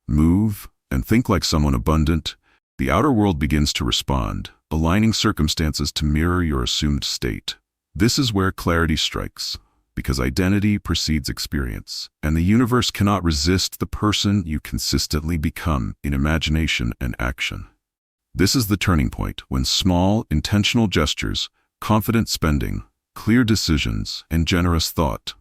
move, and think like someone abundant, the outer world begins to respond, aligning circumstances to mirror your assumed state. This is where clarity strikes, because identity precedes experience, and the universe cannot resist the person you consistently become in imagination and action. This is the turning point when small, intentional gestures, confident spending, clear decisions, and generous thought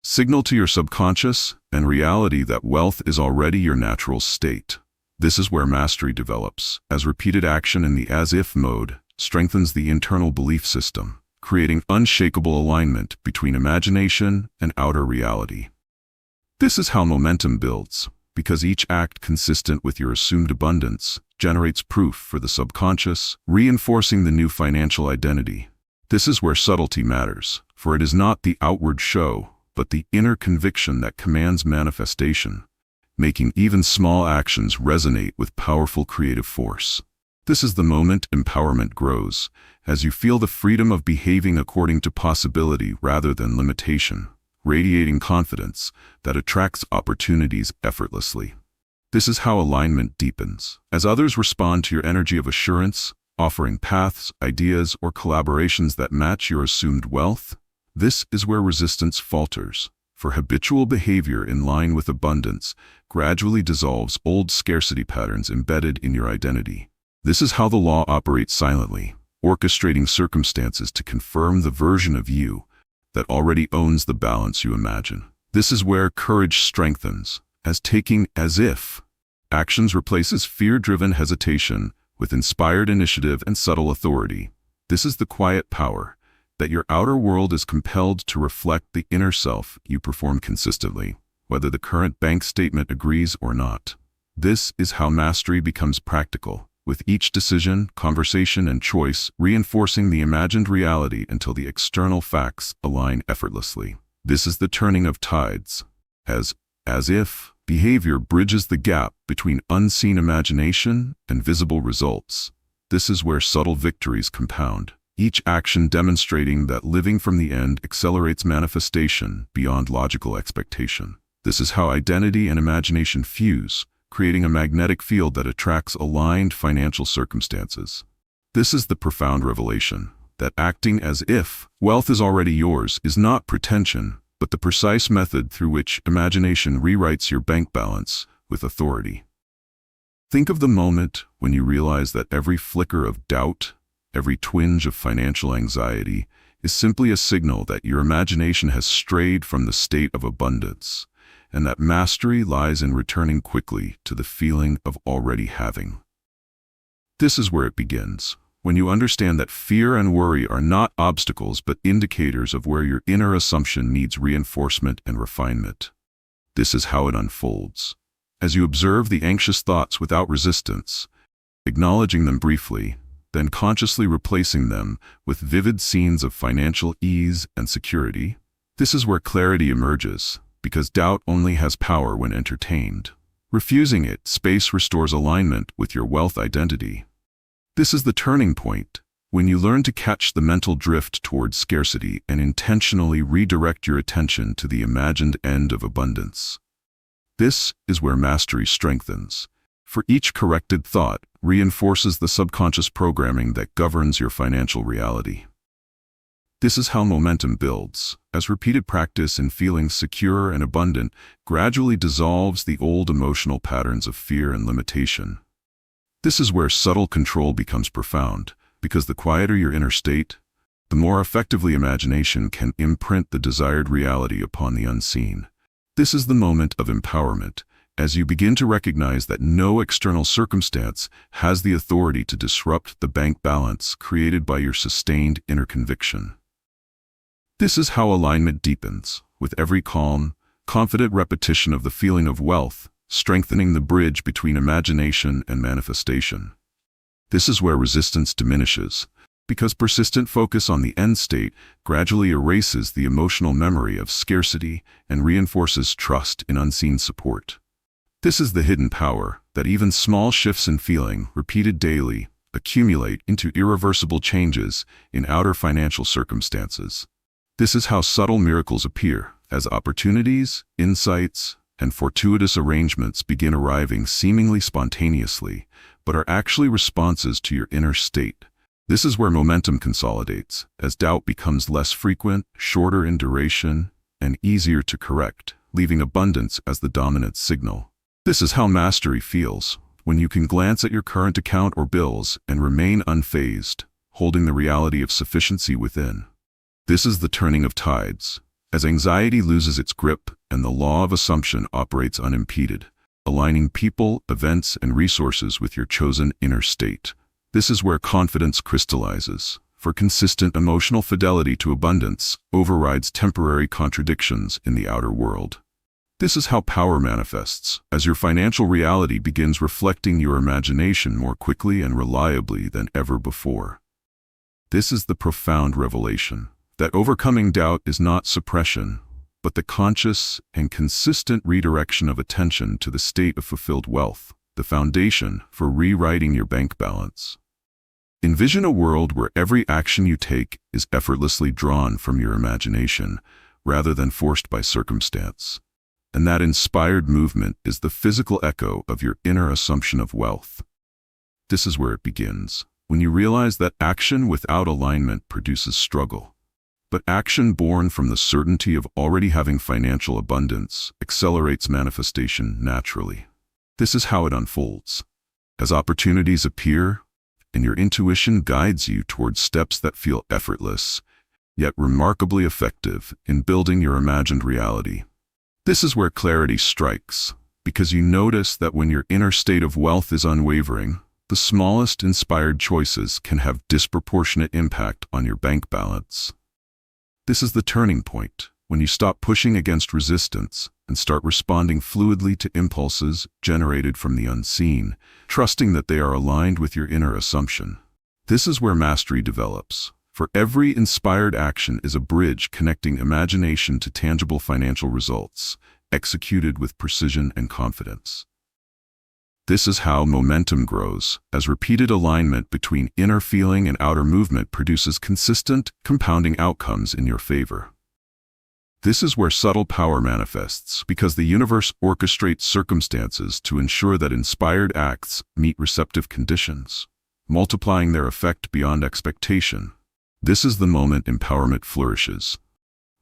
signal to your subconscious and reality that wealth is already your natural state. This is where mastery develops, as repeated action in the as-if mode strengthens the internal belief system, creating unshakable alignment between imagination and outer reality. This is how momentum builds, because each act consistent with your assumed abundance generates proof for the subconscious, reinforcing the new financial identity. This is where subtlety matters, for it is not the outward show, but the inner conviction that commands manifestation, making even small actions resonate with powerful creative force. This is the moment empowerment grows, as you feel the freedom of behaving according to possibility rather than limitation, radiating confidence that attracts opportunities effortlessly. This is how alignment deepens, as others respond to your energy of assurance, offering paths, ideas, or collaborations that match your assumed wealth. This is where resistance falters, for habitual behavior in line with abundance gradually dissolves old scarcity patterns embedded in your identity. This is how the law operates silently, orchestrating circumstances to confirm the version of you that already owns the balance you imagine. This is where courage strengthens, as taking as-if actions replaces fear-driven hesitation with inspired initiative and subtle authority. This is the quiet power that your outer world is compelled to reflect the inner self you perform consistently, whether the current bank statement agrees or not. This is how mastery becomes practical, with each decision, conversation, and choice reinforcing the imagined reality until the external facts align effortlessly. This is the turning of tides, as if behavior bridges the gap between unseen imagination and visible results. This is where subtle victories compound, each action demonstrating that living from the end accelerates manifestation beyond logical expectation. This is how identity and imagination fuse, creating a magnetic field that attracts aligned financial circumstances. This is the profound revelation, that acting as if wealth is already yours is not pretension, but the precise method through which imagination rewrites your bank balance with authority. Think of the moment when you realize that every flicker of doubt, every twinge of financial anxiety, is simply a signal that your imagination has strayed from the state of abundance, and that mastery lies in returning quickly to the feeling of already having. This is where it begins, when you understand that fear and worry are not obstacles but indicators of where your inner assumption needs reinforcement and refinement. This is how it unfolds. As you observe the anxious thoughts without resistance, acknowledging them briefly, then consciously replacing them with vivid scenes of financial ease and security, this is where clarity emerges, because doubt only has power when entertained. Refusing it, space restores alignment with your wealth identity. This is the turning point, when you learn to catch the mental drift towards scarcity and intentionally redirect your attention to the imagined end of abundance. This is where mastery strengthens, for each corrected thought reinforces the subconscious programming that governs your financial reality. This is how momentum builds, as repeated practice in feeling secure and abundant gradually dissolves the old emotional patterns of fear and limitation. This is where subtle control becomes profound, because the quieter your inner state, the more effectively imagination can imprint the desired reality upon the unseen. This is the moment of empowerment, as you begin to recognize that no external circumstance has the authority to disrupt the bank balance created by your sustained inner conviction. This is how alignment deepens, with every calm, confident repetition of the feeling of wealth, strengthening the bridge between imagination and manifestation. This is where resistance diminishes, because persistent focus on the end state gradually erases the emotional memory of scarcity and reinforces trust in unseen support. This is the hidden power that even small shifts in feeling, repeated daily, accumulate into irreversible changes in outer financial circumstances. This is how subtle miracles appear, as opportunities, insights, and fortuitous arrangements begin arriving seemingly spontaneously, but are actually responses to your inner state. This is where momentum consolidates, as doubt becomes less frequent, shorter in duration, and easier to correct, leaving abundance as the dominant signal. This is how mastery feels, when you can glance at your current account or bills and remain unfazed, holding the reality of sufficiency within. This is the turning of tides, as anxiety loses its grip and the law of assumption operates unimpeded, aligning people, events, and resources with your chosen inner state. This is where confidence crystallizes, for consistent emotional fidelity to abundance overrides temporary contradictions in the outer world. This is how power manifests, as your financial reality begins reflecting your imagination more quickly and reliably than ever before. This is the profound revelation, that overcoming doubt is not suppression, but the conscious and consistent redirection of attention to the state of fulfilled wealth, the foundation for rewriting your bank balance. Envision a world where every action you take is effortlessly drawn from your imagination, rather than forced by circumstance. And that inspired movement is the physical echo of your inner assumption of wealth. This is where it begins, when you realize that action without alignment produces struggle. But action born from the certainty of already having financial abundance accelerates manifestation naturally. This is how it unfolds. As opportunities appear, and your intuition guides you towards steps that feel effortless, yet remarkably effective in building your imagined reality. This is where clarity strikes, because you notice that when your inner state of wealth is unwavering, the smallest inspired choices can have disproportionate impact on your bank balance. This is the turning point, when you stop pushing against resistance and start responding fluidly to impulses generated from the unseen, trusting that they are aligned with your inner assumption. This is where mastery develops, for every inspired action is a bridge connecting imagination to tangible financial results, executed with precision and confidence. This is how momentum grows, as repeated alignment between inner feeling and outer movement produces consistent, compounding outcomes in your favor. This is where subtle power manifests, because the universe orchestrates circumstances to ensure that inspired acts meet receptive conditions, multiplying their effect beyond expectation. This is the moment empowerment flourishes.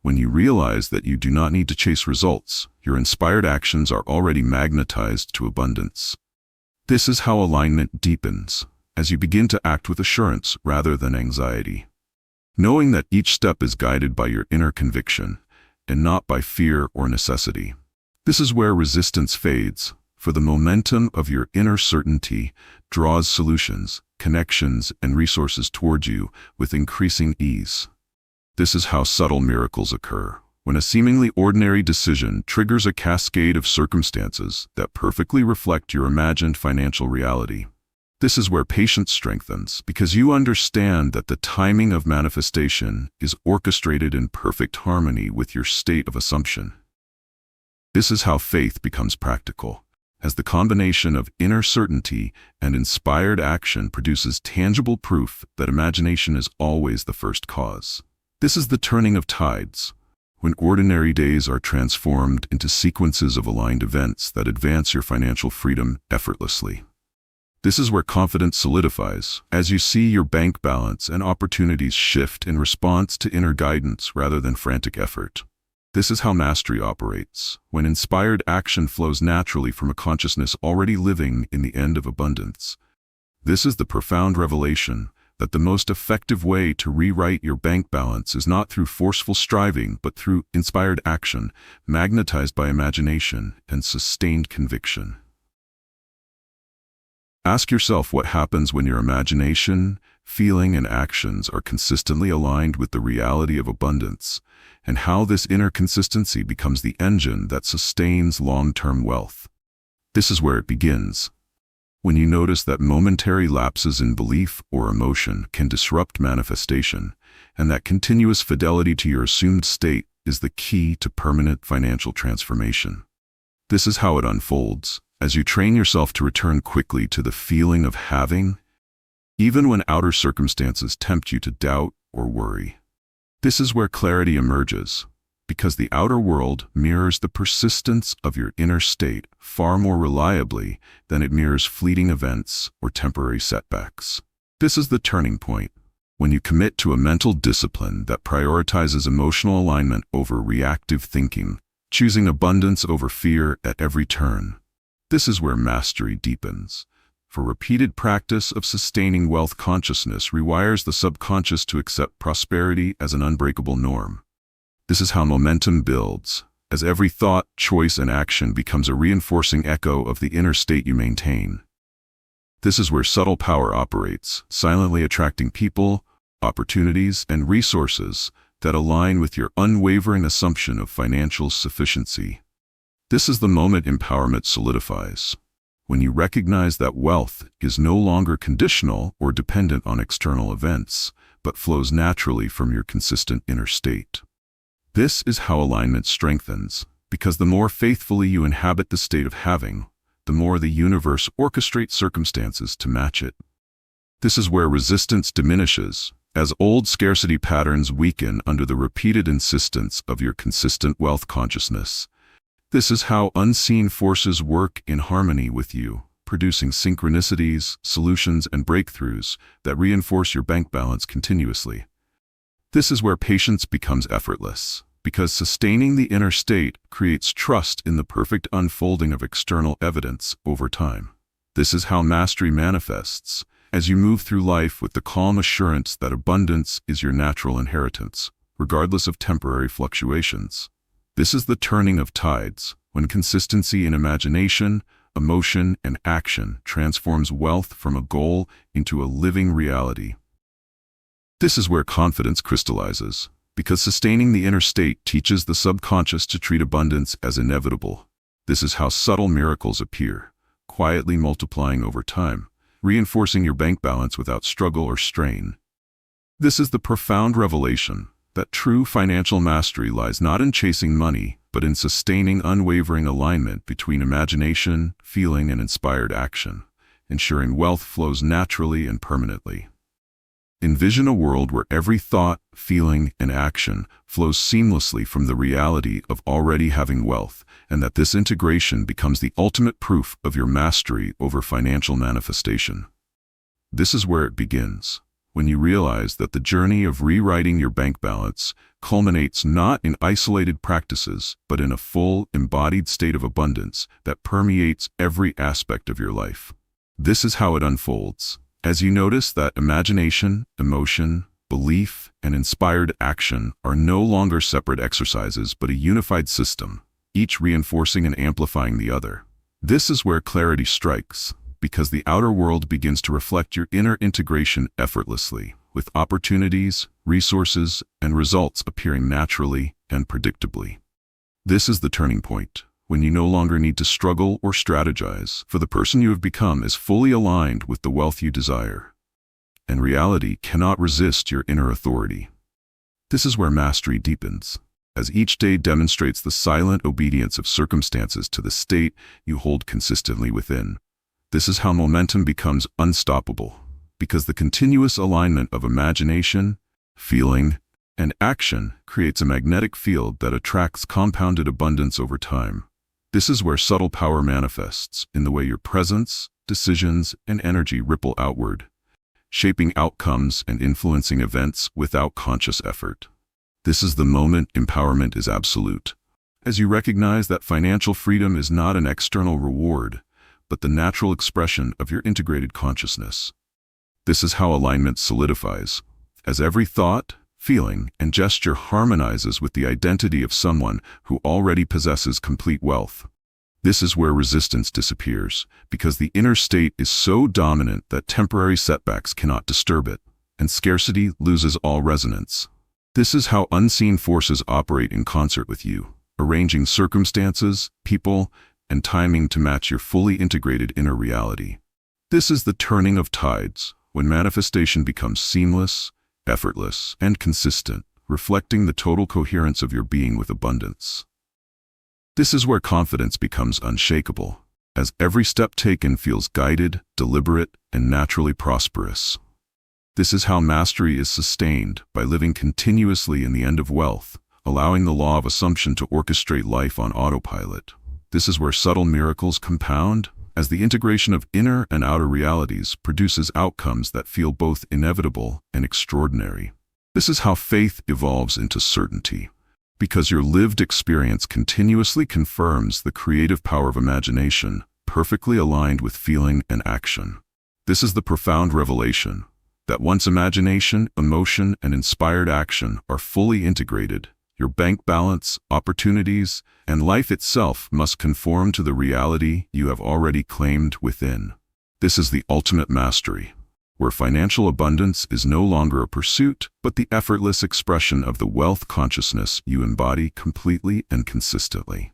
When you realize that you do not need to chase results, your inspired actions are already magnetized to abundance. This is how alignment deepens, as you begin to act with assurance rather than anxiety, knowing that each step is guided by your inner conviction and not by fear or necessity. This is where resistance fades, for the momentum of your inner certainty draws solutions, connections, and resources toward you with increasing ease. This is how subtle miracles occur, when a seemingly ordinary decision triggers a cascade of circumstances that perfectly reflect your imagined financial reality. This is where patience strengthens, because you understand that the timing of manifestation is orchestrated in perfect harmony with your state of assumption. This is how faith becomes practical, as the combination of inner certainty and inspired action produces tangible proof that imagination is always the first cause. This is the turning of tides, when ordinary days are transformed into sequences of aligned events that advance your financial freedom effortlessly. This is where confidence solidifies, as you see your bank balance and opportunities shift in response to inner guidance rather than frantic effort. This is how mastery operates, when inspired action flows naturally from a consciousness already living in the end of abundance. This is the profound revelation that the most effective way to rewrite your bank balance is not through forceful striving, but through inspired action, magnetized by imagination and sustained conviction. Ask yourself what happens when your imagination, feeling, and actions are consistently aligned with the reality of abundance, and how this inner consistency becomes the engine that sustains long-term wealth. This is where it begins. When you notice that momentary lapses in belief or emotion can disrupt manifestation, and that continuous fidelity to your assumed state is the key to permanent financial transformation. This is how it unfolds, as you train yourself to return quickly to the feeling of having, even when outer circumstances tempt you to doubt or worry. This is where clarity emerges, because the outer world mirrors the persistence of your inner state far more reliably than it mirrors fleeting events or temporary setbacks. This is the turning point, when you commit to a mental discipline that prioritizes emotional alignment over reactive thinking, choosing abundance over fear at every turn. This is where mastery deepens, for repeated practice of sustaining wealth consciousness rewires the subconscious to accept prosperity as an unbreakable norm. This is how momentum builds, as every thought, choice, and action becomes a reinforcing echo of the inner state you maintain. This is where subtle power operates, silently attracting people, opportunities, and resources that align with your unwavering assumption of financial sufficiency. This is the moment empowerment solidifies, when you recognize that wealth is no longer conditional or dependent on external events, but flows naturally from your consistent inner state. This is how alignment strengthens, because the more faithfully you inhabit the state of having, the more the universe orchestrates circumstances to match it. This is where resistance diminishes, as old scarcity patterns weaken under the repeated insistence of your consistent wealth consciousness. This is how unseen forces work in harmony with you, producing synchronicities, solutions, and breakthroughs that reinforce your bank balance continuously. This is where patience becomes effortless, because sustaining the inner state creates trust in the perfect unfolding of external evidence over time. This is how mastery manifests, as you move through life with the calm assurance that abundance is your natural inheritance, regardless of temporary fluctuations. This is the turning of tides, when consistency in imagination, emotion, and action transforms wealth from a goal into a living reality. This is where confidence crystallizes, because sustaining the inner state teaches the subconscious to treat abundance as inevitable. This is how subtle miracles appear, quietly multiplying over time, reinforcing your bank balance without struggle or strain. This is the profound revelation that true financial mastery lies not in chasing money, but in sustaining unwavering alignment between imagination, feeling, and inspired action, ensuring wealth flows naturally and permanently. Envision a world where every thought, feeling, and action flows seamlessly from the reality of already having wealth, and that this integration becomes the ultimate proof of your mastery over financial manifestation. This is where it begins, when you realize that the journey of rewriting your bank balance culminates not in isolated practices, but in a full, embodied state of abundance that permeates every aspect of your life. This is how it unfolds. As you notice that imagination, emotion, belief, and inspired action are no longer separate exercises but a unified system, each reinforcing and amplifying the other. This is where clarity strikes, because the outer world begins to reflect your inner integration effortlessly, with opportunities, resources, and results appearing naturally and predictably. This is the turning point, when you no longer need to struggle or strategize, for the person you have become is fully aligned with the wealth you desire, and reality cannot resist your inner authority. This is where mastery deepens, as each day demonstrates the silent obedience of circumstances to the state you hold consistently within. This is how momentum becomes unstoppable, because the continuous alignment of imagination, feeling, and action creates a magnetic field that attracts compounded abundance over time. This is where subtle power manifests, in the way your presence, decisions, and energy ripple outward, shaping outcomes and influencing events without conscious effort. This is the moment empowerment is absolute, as you recognize that financial freedom is not an external reward, but the natural expression of your integrated consciousness. This is how alignment solidifies, as every thought, feeling, and gesture harmonizes with the identity of someone who already possesses complete wealth. This is where resistance disappears, because the inner state is so dominant that temporary setbacks cannot disturb it, and scarcity loses all resonance. This is how unseen forces operate in concert with you, arranging circumstances, people, and timing to match your fully integrated inner reality. This is the turning of tides, when manifestation becomes seamless, effortless, and consistent, reflecting the total coherence of your being with abundance. This is where confidence becomes unshakable, as every step taken feels guided, deliberate, and naturally prosperous. This is how mastery is sustained, by living continuously in the end of wealth, allowing the law of assumption to orchestrate life on autopilot. This is where subtle miracles compound, as the integration of inner and outer realities produces outcomes that feel both inevitable and extraordinary. This is how faith evolves into certainty, because your lived experience continuously confirms the creative power of imagination, perfectly aligned with feeling and action. This is the profound revelation, that once imagination, emotion, and inspired action are fully integrated, your bank balance, opportunities, and life itself must conform to the reality you have already claimed within. This is the ultimate mastery, where financial abundance is no longer a pursuit, but the effortless expression of the wealth consciousness you embody completely and consistently.